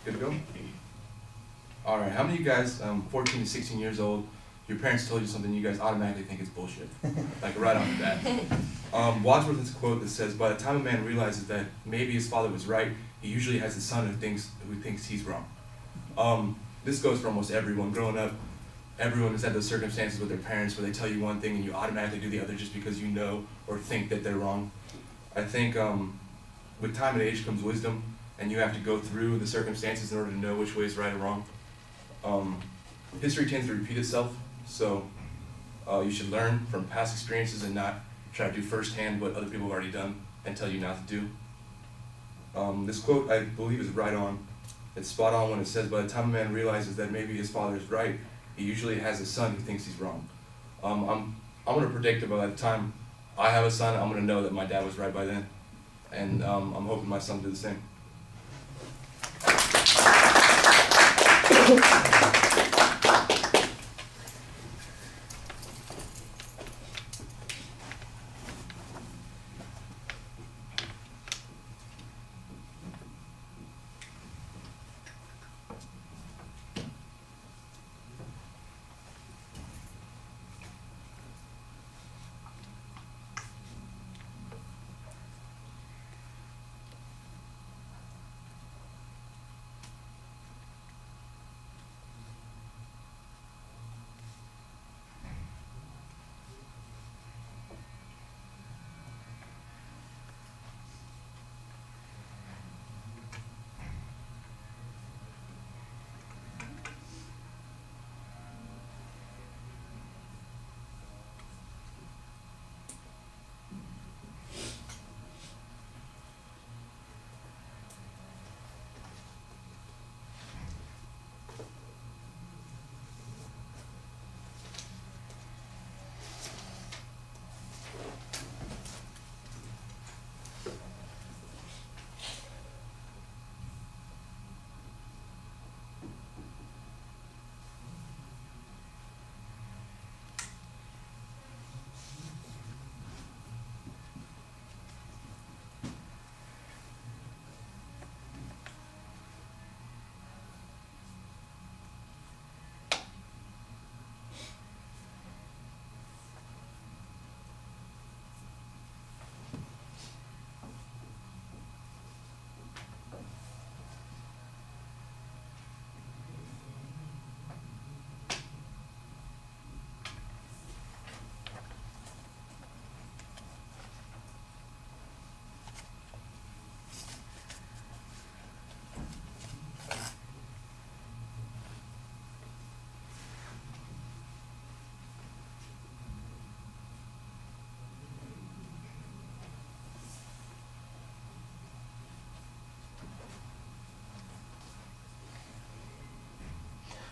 Good to go? Alright, how many of you guys, 14 to 16 years old, your parents told you something you guys automatically think it's bullshit? Like right off the bat. Wadsworth has a quote that says, "By the time a man realizes that maybe his father was right, he usually has a son who thinks he's wrong." This goes for almost everyone. Growing up, everyone has had those circumstances with their parents where they tell you one thing and you automatically do the other just because you know or think that they're wrong. I think with time and age comes wisdom, and you have to go through the circumstances in order to know which way is right or wrong. History tends to repeat itself, so you should learn from past experiences and not try to do firsthand what other people have already done and tell you not to do. This quote, I believe, is right on. It's spot on when it says, "By the time a man realizes that maybe his father is right, he usually has a son who thinks he's wrong." I'm going to predict that by the time I have a son, I'm going to know that my dad was right by then, and I'm hoping my son will do the same.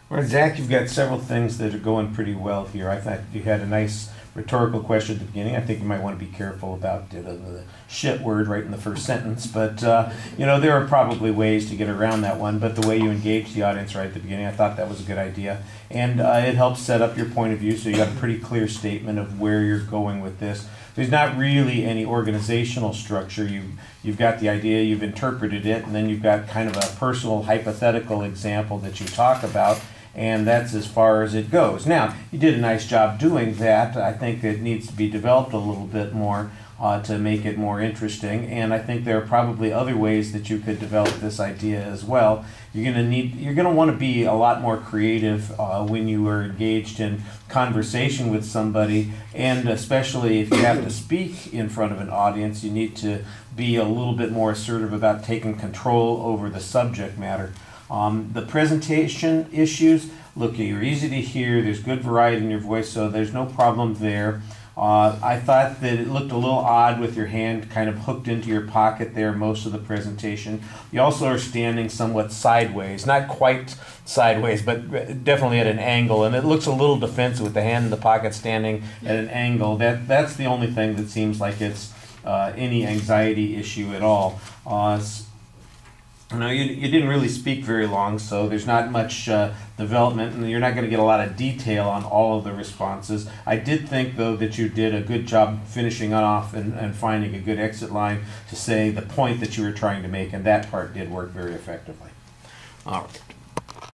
Well, Zach, you've got several things that are going pretty well here. I thought you had a nice rhetorical question at the beginning. I think you might want to be careful about the shit word right in the first sentence. But, you know, there are probably ways to get around that one. But the way you engaged the audience right at the beginning, I thought that was a good idea. And it helps set up your point of view so you got a pretty clear statement of where you're going with this. There's not really any organizational structure. You've got the idea, you've interpreted it, and then you've got kind of a personal hypothetical example that you talk about. And that's as far as it goes. Now, you did a nice job doing that. I think it needs to be developed a little bit more to make it more interesting. And I think there are probably other ways that you could develop this idea as well. You're going to want to be a lot more creative when you are engaged in conversation with somebody, and especially if you have to speak in front of an audience, you need to be a little bit more assertive about taking control over the subject matter. The presentation issues, look, you're easy to hear, there's good variety in your voice, so there's no problem there. I thought that it looked a little odd with your hand kind of hooked into your pocket there most of the presentation. You also are standing somewhat sideways, not quite sideways, but definitely at an angle, and it looks a little defensive with the hand in the pocket standing at an angle. That's the only thing that seems like it's any anxiety issue at all. No, you didn't really speak very long, so there's not much development, and you're not going to get a lot of detail on all of the responses. I did think, though, that you did a good job finishing off and finding a good exit line to say the point that you were trying to make, and that part did work very effectively. All right.